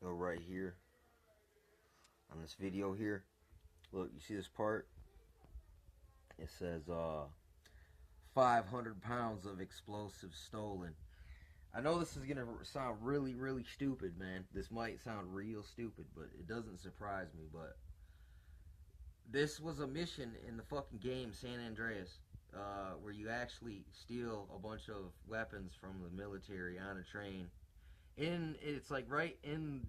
Go right here on this video here. Look, you see this part? It says 500 pounds of explosives stolen. I know this is gonna sound really, really stupid, man. This might sound real stupid, but it doesn't surprise me. But this was a mission in the fucking game San Andreas, where you actually steal a bunch of weapons from the military on a train. It's like right in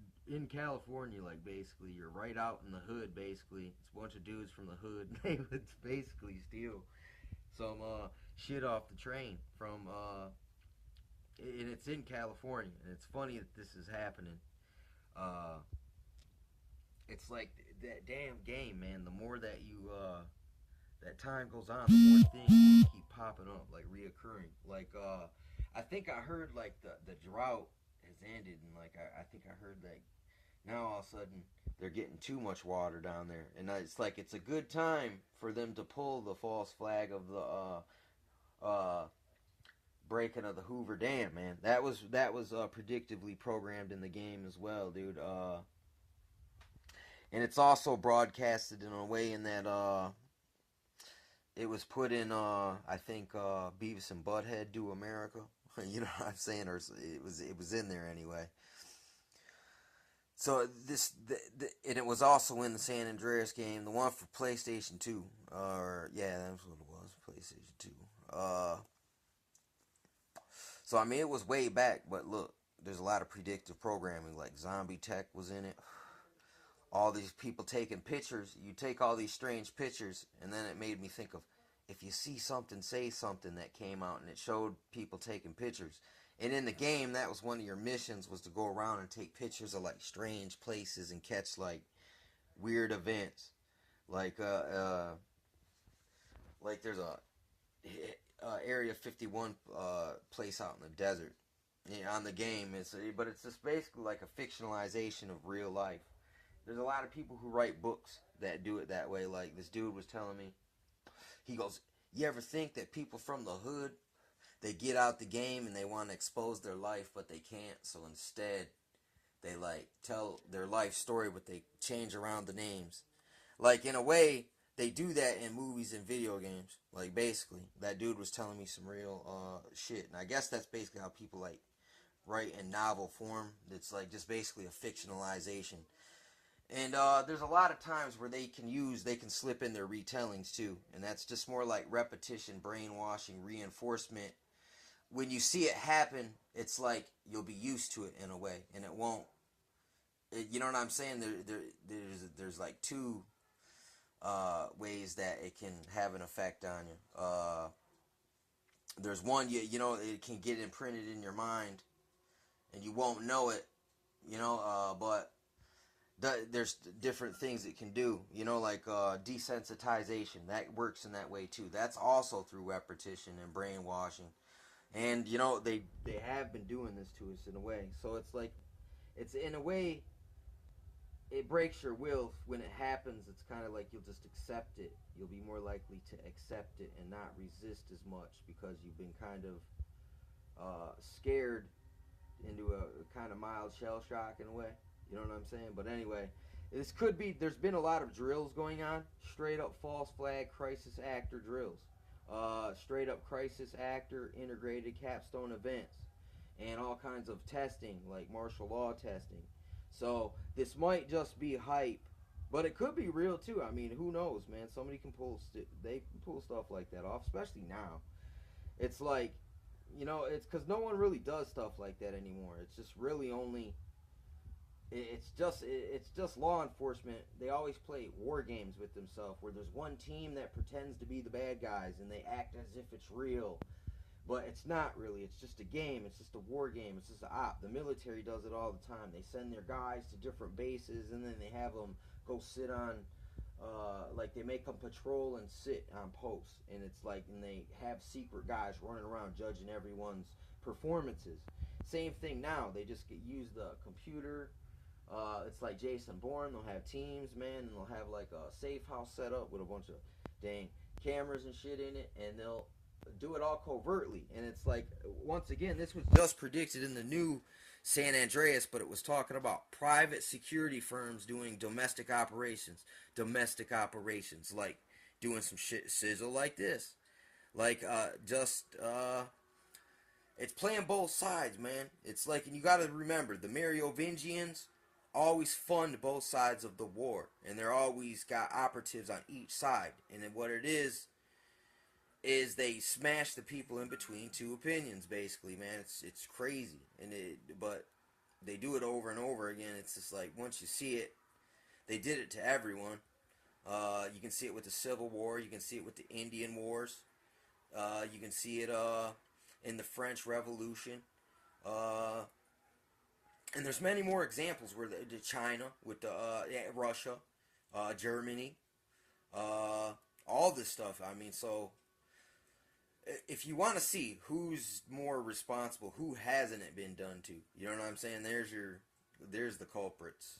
California, like basically you're right out in the hood. Basically, it's a bunch of dudes from the hood. They would basically steal some shit off the train from and it's in California, and it's funny that this is happening. Uh, it's like that damn game, man. The more that you that time goes on, the more things keep popping up, like reoccurring. Like I think I heard like the drought has ended, and like I think I heard that now all of a sudden they're getting too much water down there, and it's like it's a good time for them to pull the false flag of the breaking of the Hoover Dam, man. That was predictively programmed in the game as well, dude. And it's also broadcasted in a way in that it was put in I think Beavis and Butthead Do America. You know what I'm saying? Or it was in there anyway. So and it was also in the San Andreas game, the one for PlayStation 2. Or yeah, that's what it was, PlayStation 2. So I mean, it was way back, but look, there's a lot of predictive programming. Like zombie tech was in it. All these people taking pictures. You take all these strange pictures, and then it made me think of if you see something, say something that came out, and it showed people taking pictures. And in the game, that was one of your missions, was to go around and take pictures of like strange places and catch like weird events. Like like there's a Area 51 place out in the desert. Yeah, on the game, but it's just basically like a fictionalization of real life. There's a lot of people who write books that do it that way. Like this dude was telling me, he goes, "You ever think that people from the hood, they get out the game and they want to expose their life, but they can't. So instead, they like tell their life story, but they change around the names. Like in a way, they do that in movies and video games. Like basically, that dude was telling me some real shit, and I guess that's basically how people like write in novel form. It's like just basically a fictionalization. And there's a lot of times where they can slip in their retellings too, and that's just more like repetition, brainwashing, reinforcement. When you see it happen, it's like you'll be used to it in a way, and it won't. You know what I'm saying? There's like two ways that it can have an effect on you. There's one, it can get imprinted in your mind, and you won't know it. But there's different things it can do. Like desensitization. That works in that way too. That's also through repetition and brainwashing. And they have been doing this to us in a way. So it's like it's in a way it breaks your will when it happens. It's kind of like you'll just accept it. You'll be more likely to accept it and not resist as much because you've been kind of scared into a kind of mild shell shock in a way. You know what I'm saying? But anyway, this could be. There's been a lot of drills going on. Straight up false flag crisis actor drills. Straight up crisis actor integrated capstone events, and all kinds of testing like martial law testing. So this might just be hype, but it could be real too. I mean, who knows, man? Somebody can they can pull stuff like that off, especially now. It's like, it's because no one really does stuff like that anymore. It's just really only it's just law enforcement. They always play war games with themselves where there's one team that pretends to be the bad guys and they act as if it's real, but it's not really. It's just a game. It's just a war game. It's just a op. The military does it all the time. They send their guys to different bases and then they have them go sit on like they make them patrol and sit on posts, and it's like, and they have secret guys running around judging everyone's performances. Same thing now. They just use the computer. It's like Jason Bourne. They'll have teams, man, and they'll have like a safe house set up with a bunch of dang cameras and shit in it, and they'll do it all covertly. And it's like, once again, this was just predicted in the new San Andreas, but it was talking about private security firms doing domestic operations, like doing some shit sizzle like this, like it's playing both sides, man. It's like, and you got to remember, the Merovingians always fund both sides of the war, and they're always got operatives on each side, and then what it is they smash the people in between two opinions, basically, man. It's crazy, but they do it over and over again. It's just like, once you see it, they did it to everyone. You can see it with the Civil War. You can see it with the Indian Wars. You can see it in the French Revolution. And there's many more examples where the China with the Russia, Germany, all this stuff. I mean, so if you want to see who's more responsible, who hasn't it been done to, you know what I'm saying? There's the culprits.